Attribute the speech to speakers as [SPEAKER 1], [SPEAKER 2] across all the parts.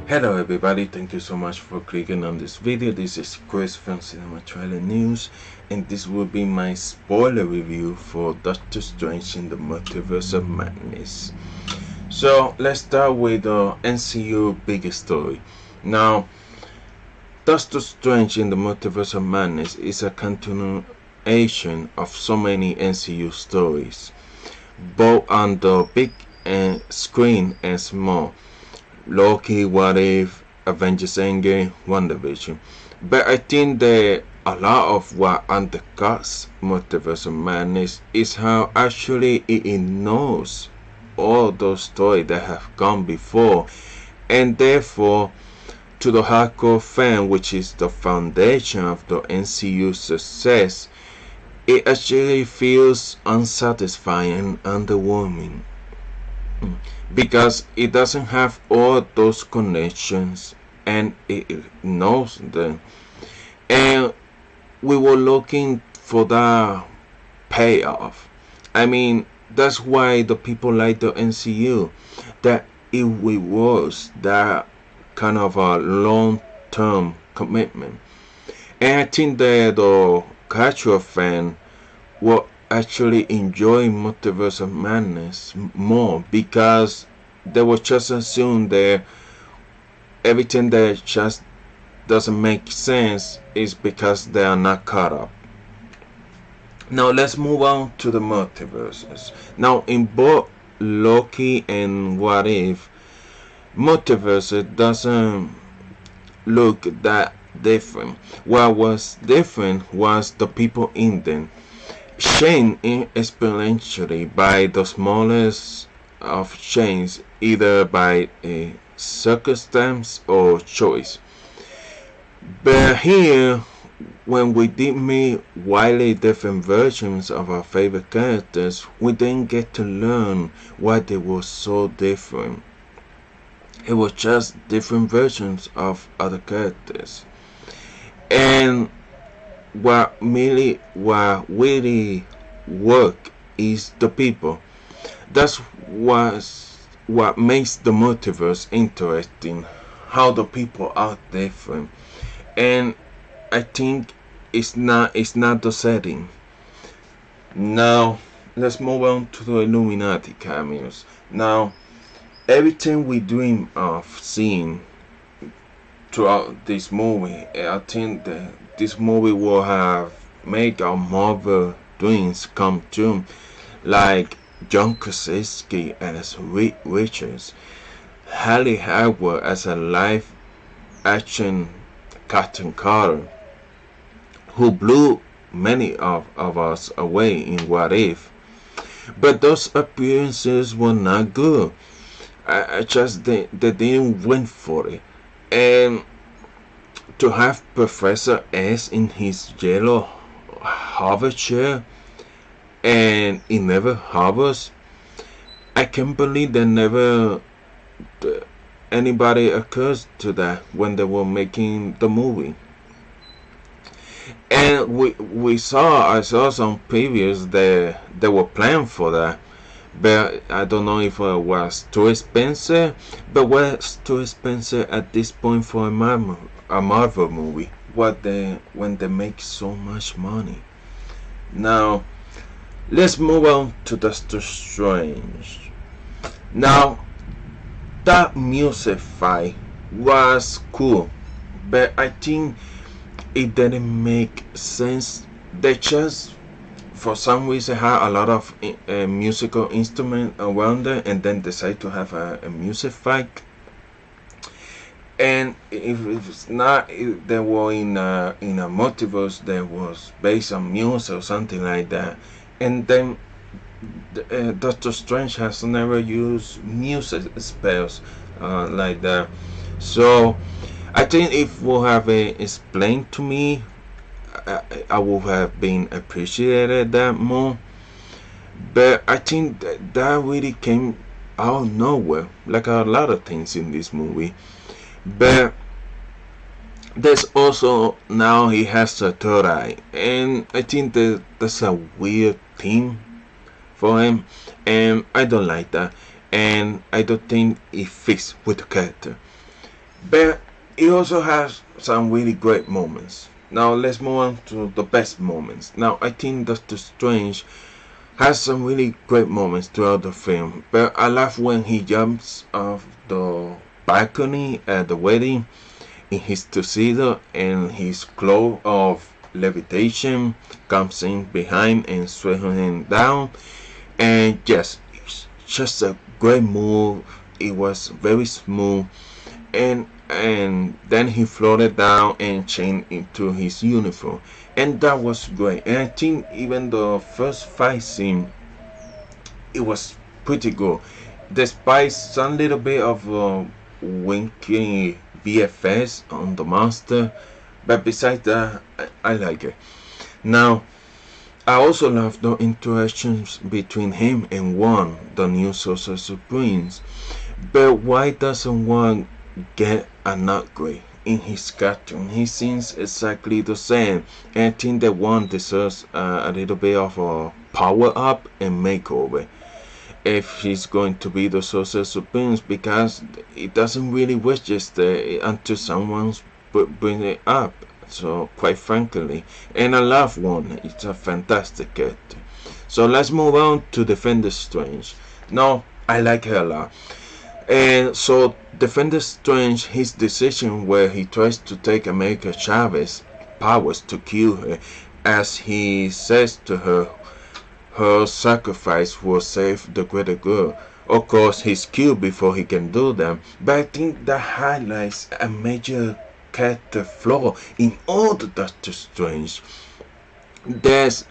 [SPEAKER 1] Hello everybody, thank you so much for clicking on this video. This is Chris from Cinema Trailer News, and this will be my spoiler review for Doctor Strange in the Multiverse of Madness. So let's start with the MCU biggest story. Now, Doctor Strange in the Multiverse of Madness is a continuation of so many MCU stories, both on the big screen and small. Loki, What If, Avengers Endgame, WandaVision. But I think that a lot of what undercuts Multiverse of Madness is how actually it ignores all those stories that have gone before, and therefore to the hardcore fan, which is the foundation of the MCU success, it actually feels unsatisfying and underwhelming. Because it doesn't have all those connections and it knows them, and we were looking for that payoff. I mean, that's why the people like the MCU, that it was that kind of a long-term commitment. And I think that the casual fan will actually enjoy Multiverse of Madness more, because they will just assume that everything that just doesn't make sense is because they are not caught up. Now let's move on to the multiverses. Now in both Loki and What If, Multiverse doesn't look that different. What was different was the people in them, chained exponentially by the smallest of chains, either by a circumstance or choice. But here, when we did meet wildly different versions of our favorite characters, we didn't get to learn why they were so different. It was just different versions of other characters. And what really work is the people. That's what makes the multiverse interesting, how the people are different. And I think it's not the setting. Now let's move on to the Illuminati cameos. Now everything we dream of seeing throughout this movie, I think that this movie will have made our Marvel dreams come true, like John Krasinski as Reed Richards, Halle Howard as a live-action Captain Carter, who blew many of us away in What If. But those appearances were not good. I just they didn't win for it. And to have Professor S in his yellow hover chair and it never hovers, I can't believe that never anybody occurs to that when they were making the movie. And I saw some previews that they were planned for that, but I don't know if it was too expensive. But what's too expensive at this point for a Marvel movie? When they make so much money. Now let's move on to Doctor Strange. Now that music fight was cool, but I think it didn't make sense. They just for some reason had a lot of musical instrument around it, and then decide to have a music fight. And if it's not, if they were in a multiverse that was based on music or something like that, and then Doctor Strange has never used music spells like that. So I think if would have explained to me, I would have been appreciated that more. But I think that really came out of nowhere, like a lot of things in this movie. But there's also, now he has a third eye, and I think that's a weird thing for him, and I don't like that, and I don't think it fits with the character. But it also has some really great moments. Now let's move on to the best moments. Now I think Doctor Strange has some really great moments throughout the film. But I love when he jumps off the balcony at the wedding in his tuxedo and his cloak of levitation comes in behind and sways him down. And yes, it's just a great move. It was very smooth, and then he floated down and changed into his uniform, and that was great. And I think even the first fight scene, it was pretty good, despite some little bit of winky VFS on the monster. But besides that, I like it. Now I also love the interactions between him and Wanda, the new Sorcerer Supremes. But why doesn't one get an upgrade in his cartoon? He seems exactly the same, and I think that one deserves a little bit of a power up and makeover if he's going to be the Sorcerer Supremes, because it doesn't really register until someone's bring it up. So quite frankly, and I love one. It's a fantastic character. So let's move on to Defender Strange. No, I like her a lot. And so Defender Strange, his decision where he tries to take America Chavez powers to kill her, as he says to her, her sacrifice will save the greater good. Of course, he's killed before he can do that, but I think that highlights a major character flaw in all the Doctor Strange. There's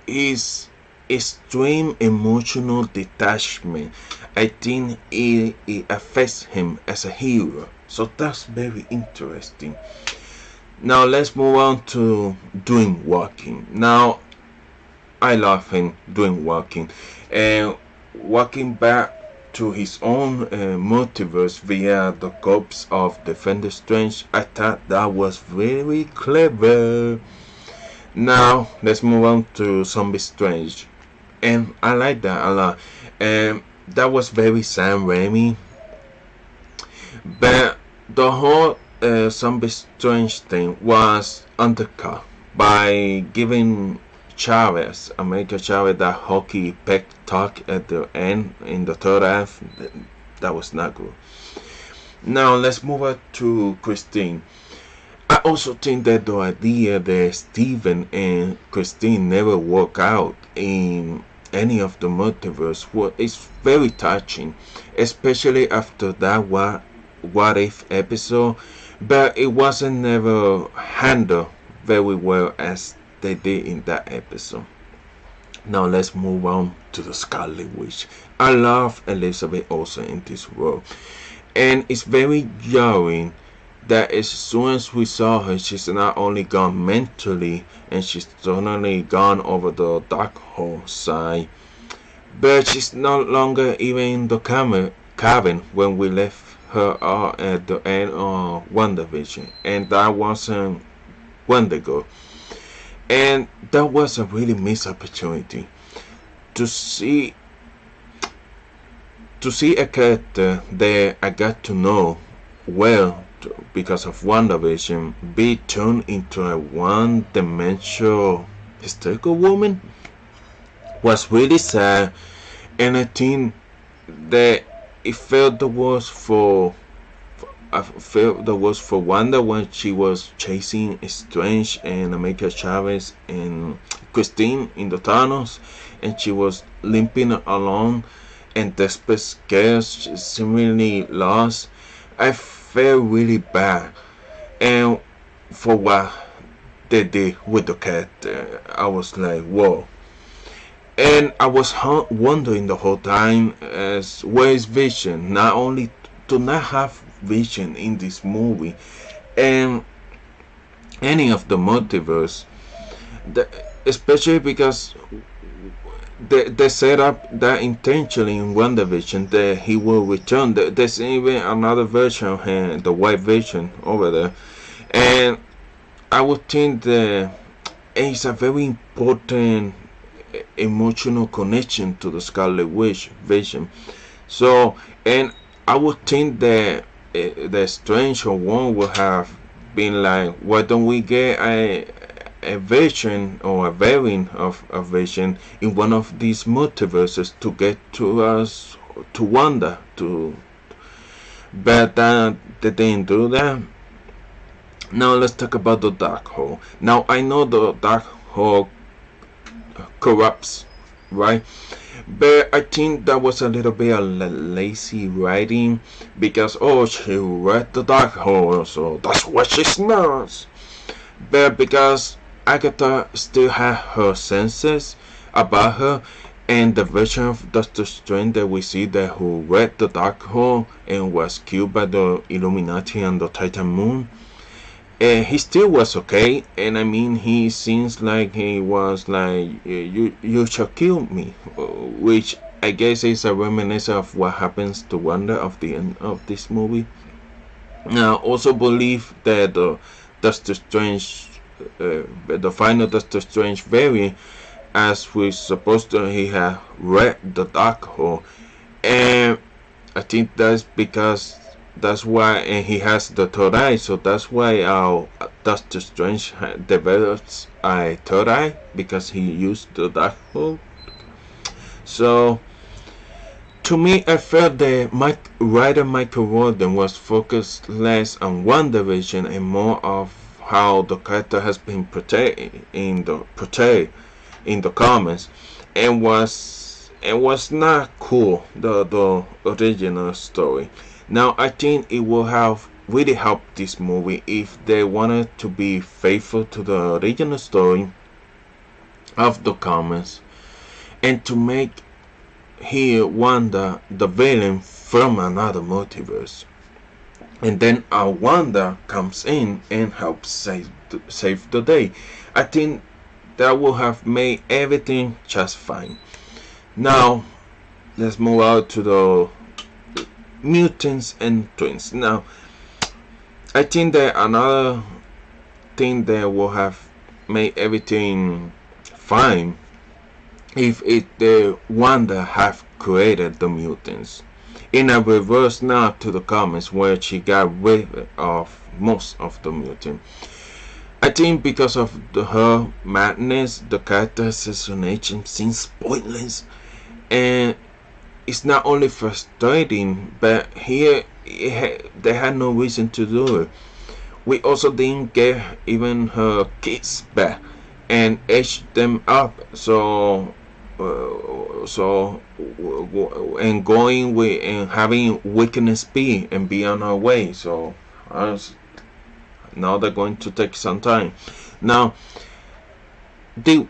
[SPEAKER 1] his extreme emotional detachment. I think it affects him as a hero. So that's very interesting. Now let's move on to doing walking. Now I love him doing walking, and walking back to his own multiverse via the corpse of Defender Strange. I thought that was very clever. Now let's move on to Zombie Strange, and I like that a lot. And that was very Sam Raimi, but the whole Zombie Strange thing was undercut by giving Chavez, America Chavez, that hockey pep talk at the end in the third half. That was not good. Now let's move on to Christine. I also think that the idea that Steven and Christine never work out in any of the multiverse is very touching, especially after that what if episode, but it wasn't never handled very well as they did in that episode. Now let's move on to the Scarlet Witch. I love Elizabeth Olsen in this role, and it's very jarring that as soon as we saw her, she's not only gone mentally, and she's totally gone over the dark hole side, but she's no longer even in the cabin when we left her at the end of WandaVision, and that wasn't Wendigo. And that was a really missed opportunity to see a character that I got to know well because of WandaVision be turned into a one-dimensional hysterical woman was really sad, and I think that it felt the worst for Wanda when she was chasing Strange and America Chavez and Christine in the tunnels, and she was limping along and desperate, scared, seemingly lost. I felt really bad, and for what they did with the character, I was like, whoa. And I was wondering the whole time, as where is Vision? Not only to not have Vision in this movie and any of the multiverse, especially because they set up that intentionally in WandaVision that he will return. There's even another version of him, the White Vision over there, and I would think that it's a very important emotional connection to the Scarlet Witch Vision. So, and I would think that the Strange one would have been like, why don't we get a version or a variant of a version in one of these multiverses to get to us, to Wanda, but they didn't do that. Now let's talk about the dark hole. Now I know the dark hole corrupts, right? But I think that was a little bit of lazy writing, because she read the dark hole, so that's why she's not. But because Agatha still had her senses about her, and the version of Doctor Strange that we see that who read the dark hole and was killed by the Illuminati and the Titan Moon, he still was okay. And I mean, he seems like he was like, you shall kill me, which I guess is a reminiscence of what happens to Wanda at the end of this movie. Now, I also believe that Doctor Strange, the final Doctor Strange variant, as we supposed to, he had read the dark hole, and I think that's because that's why, and he has the third eye, so that's why our Doctor Strange develops a third eye, because he used the dark hole. So to me, I felt that writer Michael Walden was focused less on WandaVision and more of how the character has been portrayed in the comics, and was not cool, the original story. Now I think it would have really helped this movie if they wanted to be faithful to the original story of the comics, and to make here Wanda the villain from another multiverse, and then our Wanda comes in and helps save the day. I think that would have made everything just fine. Now let's move out to the mutants and twins. Now I think that another thing that would have made everything fine if the Wanda have created the mutants in a reverse now to the comics, where she got rid of most of the mutants. I think because of her madness, the character assassination seems pointless, and it's not only frustrating, but here they had no reason to do it. We also didn't get even her kids back and age them up, and going with and having weakness B and be on our way. So now they're going to take some time. Now the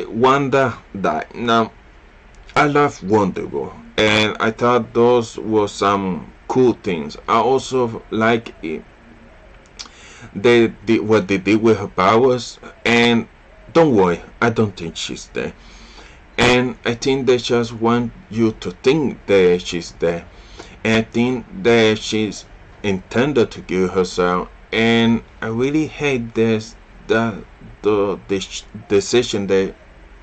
[SPEAKER 1] Wanda died. Now I love Wonder Woman, and I thought those were some cool things. I also like it. They did what they did with her powers, and don't worry, I don't think she's dead. And I think they just want you to think that she's dead. And I think that she's intended to kill herself. And I really hate the decision that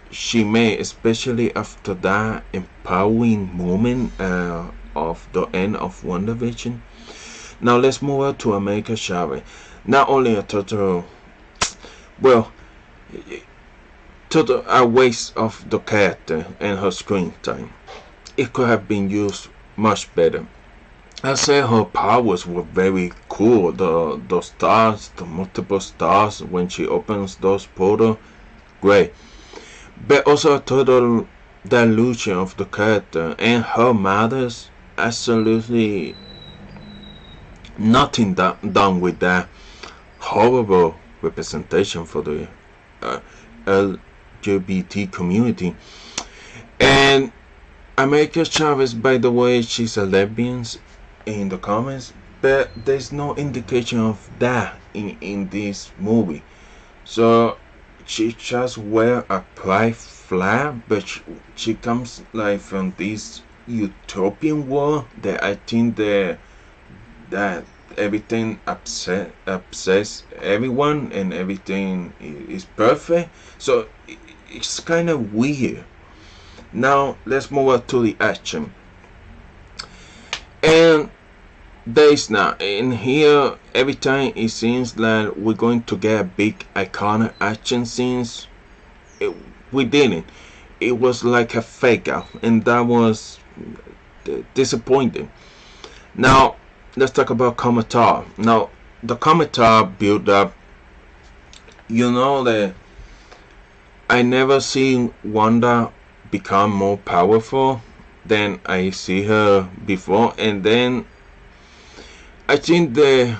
[SPEAKER 1] she made, especially after that empowering moment of the end of WandaVision. Now let's move on to America Chavez. Not only a total a waste of the character and her screen time. It could have been used much better. I say her powers were very cool. The stars, the multiple stars when she opens those portals, great. But also a total dilution of the character, and her matters absolutely nothing done with that horrible representation for the LGBT community. And America Chavez, by the way, she's a lesbian in the comics, but there's no indication of that in this movie. So she just wear a pride flag, but she comes like from this utopian world that I think that everything upsets everyone and everything is perfect. So it's kind of weird. Now let's move on to the action. And there is not. In here, every time it seems like we're going to get big iconic action scenes, we didn't. It was like a fake out, and that was disappointing. Now let's talk about Commodore. Now the Commodore build up, you know that I never seen Wanda become more powerful than I see her before, and then I think the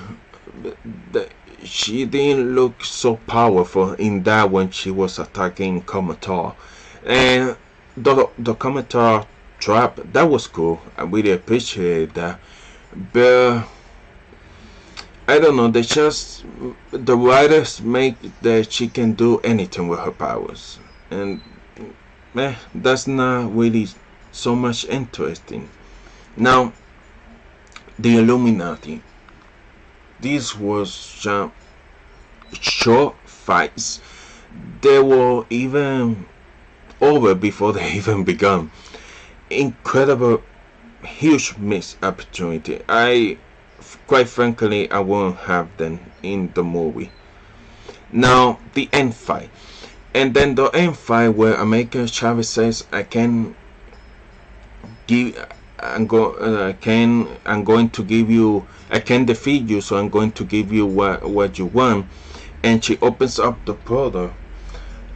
[SPEAKER 1] she didn't look so powerful in that when she was attacking Commodore, and the Commodore trap, that was cool. I really appreciate that, but I don't know. They just, the writers make that she can do anything with her powers, and that's not really so much interesting. Now the Illuminati. This was short fights. They were even over before they even began. Incredible, huge missed opportunity. Quite frankly, I won't have them in the movie. Now the end fight, and then the end fight where America Chavez says, "I can give, I'm going to give you, I can defeat you, so I'm going to give you what you want," and she opens up the portal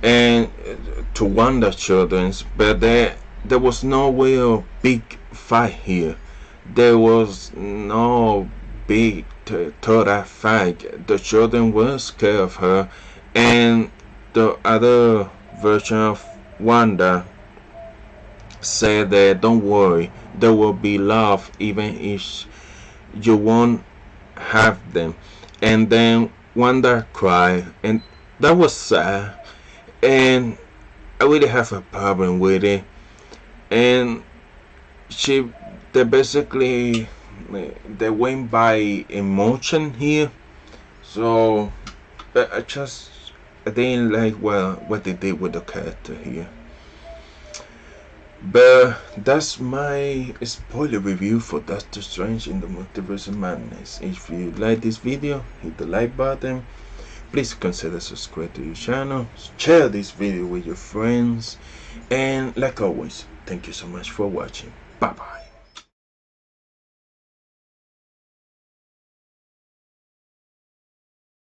[SPEAKER 1] and to Wanda children's, but there was no real big fight here. There was no big total fight. The children were scared of her, and the other version of Wanda said that don't worry, there will be love even if you won't have them. And then Wanda cried, and that was sad, and I really have a problem with it. And she, they basically, they went by emotion here, so I didn't like what they did with the character here. But that's my spoiler review for Doctor Strange in the Multiverse of Madness. If you like this video, hit the like button. Please consider subscribe to your channel, share this video with your friends, and like always, thank you so much for watching. Bye bye.